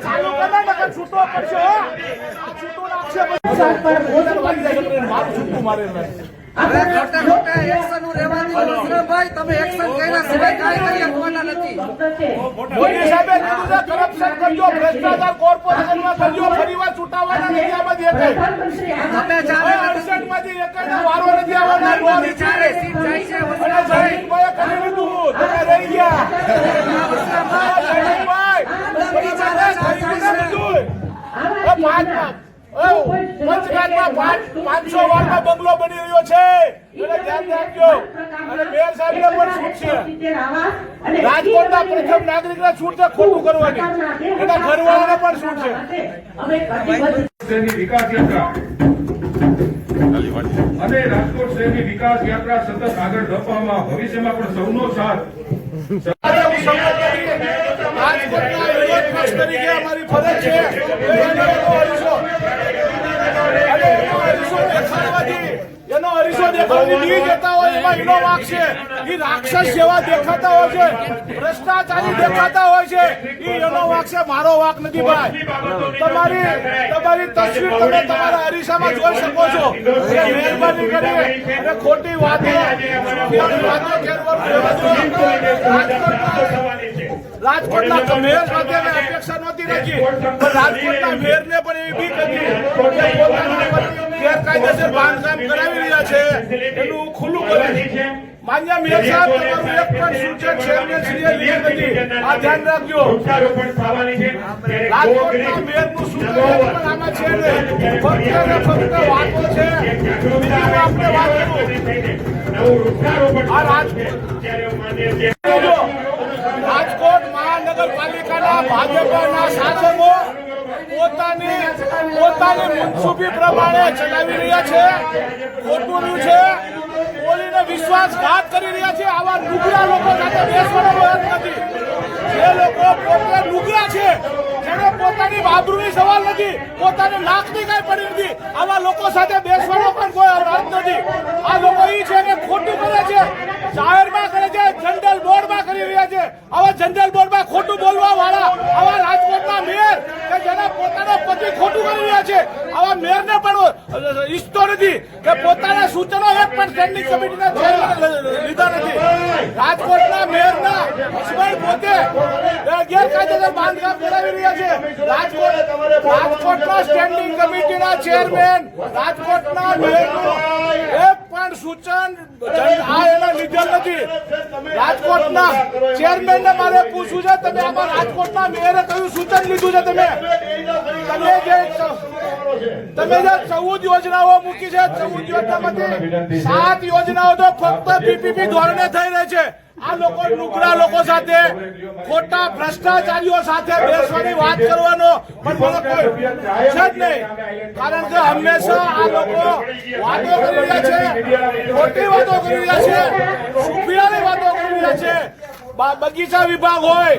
ચાલુ કર્ણાટક છૂટો પડશે હો છૂટો રાખશે મારું છૂટું મારે અરે ખોટા ખોટા એક્શન નું રહેવા દો વસરાભાઈ તમે એક્શન કર્યા સિવાય કાંઈ કરી શકવાના નથી મોદી સાહેબે કીધું છે કરપ્શન કરજો ભ્રષ્ટાચાર કોર્પોરેશનમાં કરજો ફરીવાર છૂટાવવાના નથી આમાં દેખાય તમે ચાલે 68માંથી એકને વારો નથી આવવાનો નો વિચારે સીટ જાય છે વસરાભાઈ ભાઈ કરી લીધું તમે રહી ગયા ભાઈ વિચારે પંચઘાટમાં 500 વારનો બંગલો બની રહ્યો છે એને ધ્યાન રાખજો અને મેયર સાહેબને પણ છૂટ છે રાજકોટના પ્રથમ નાગરિકને છૂટ છે ખોટું કરવાની એના ઘરવાળાને પણ છૂટ છે વિકાસ યાત્રા અને રાજકોટ શહેરની વિકાસ યાત્રા સતત આગળ ધપાવવામાં ભવિષ્યમાં પણ સૌનો સાથ રાજકોટના વિરોધ પક્ષ તરીકે અમારી ફરજ છે એનો અરીસો દેખાડવાની નહીં દેતા હોય એમાં એનો વાંક છે એ રાક્ષસ જેવા દેખાતા હોય છે ભ્રષ્ટાચારી દેખાતા હોય છે એનો વાંક છે મારો વાંક નથી ભાઈ તમારી તસવીર તમે તમારા અરીસામાં જોઈ શકો છો મહેરબાની કરી અને ખોટી વાતો રાજકોટના મેયર સાથે અપેક્ષા નહોતી રાખી પણ રાજકોટના મેયરને પણ એવી બીક હતી ગેરકાયદેસર બાંધકામ કરાવી રહ્યા છે એનું ખુલ્લું કરે માન્ય મેયર સાહેબ તમારું એક પણ સૂચન ચેરમેનશ્રીએ લીધું નથી આ ધ્યાન રાખજો રાજકોટના મેયરનું સૂચન પણ આમાં છે ને ફક્ત વાતો છે આપણે વાત આ રાજકોટ મહાનગરપાલિકાના ભાજપના શાસકો પોતાની મનસુબી પ્રમાણે ચલાવી રહ્યા છે ખોટું છે બોલીને વિશ્વાસઘાત કરી રહ્યા છે આવા નુગરા લોકો સાથે બેસવાનો વાત નથી જે લોકો પોતે નુગરા છે જેને પોતાની આબરૂની સવાલ નથી પોતાની નાકની કઈ પડી નથી આવા લોકો સાથે બેસવાનો પણ કોઈ અર્થ નથી આ લોકો એ છે કે ખોટું કરે છે જાહેરમાં કરે છે જનરલ બોર્ડમાં કરી રહ્યા છે આવા જનરલ બોર્ડમાં ખોટું બોલવા વાળા આવા રાજકોટના મેયર કે જેના પોતાના પતિ ખોટું કરી રહ્યા છે આવા મેયરને પણ ઈચ્છતો નથી કે પોતાના સૂચનો એક પણ સ્ટેન્ડિંગ કમિટીના ચેરમેન લીધા નથી રાજકોટના મેયરના હસબન્ડ પોતે ગેરકાયદેસર બાંધકામ કરાવી રહ્યા છે રાજકોટના સ્ટેન્ડિંગ કમિટીના ચેરમેન રાજકોટના મેયરનું એક પણ સૂચન એના લીધેલ નથી રાજકોટના ચેરમેનને મારે પૂછવું છે તમે આમાં રાજકોટના મેયરે કયું સૂચન લીધું છે તમે જે 14 યોજનાઓ મૂકી છે 14 યોજનામાંથી 7 યોજનાઓ તો ફક્ત પીપીપી ધોરણે થઈ રહી છે આ લોકો નુકરા લોકો સાથે ખોટા ભ્રષ્ટાચારીઓ સાથે બેસવાની વાત કરવાનો પણ મને કોઈ છે જ નહીં કારણ કે હંમેશા આ લોકો વાતો કરી રહ્યા છે ખોટી વાતો કરી રહ્યા છે સુફિયાની વાતો કરી રહ્યા છે બગીચા વિભાગ હોય